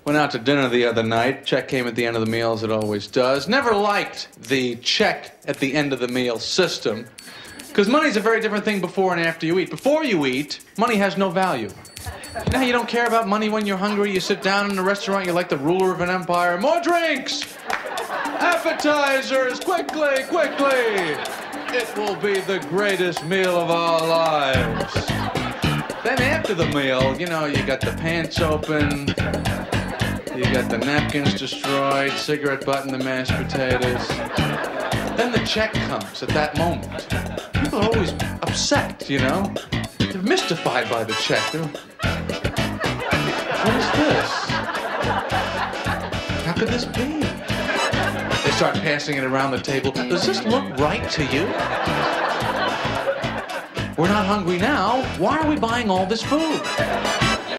Went out to dinner the other night. Check came at the end of the meal, as it always does. Never liked the check at the end of the meal system, because money's a very different thing before and after you eat. Before you eat, money has no value. You know how you don't care about money when you're hungry? You sit down in a restaurant, you're like the ruler of an empire. More drinks! Appetizers! Quickly, quickly! It will be the greatest meal of our lives. Then after the meal, you know, you got the pants open, you got the napkins destroyed, cigarette butt in the mashed potatoes. Then the check comes at that moment. People are always upset, you know? They're mystified by the check. What is this? How could this be? They start passing it around the table. Does this look right to you? We're not hungry now. Why are we buying all this food?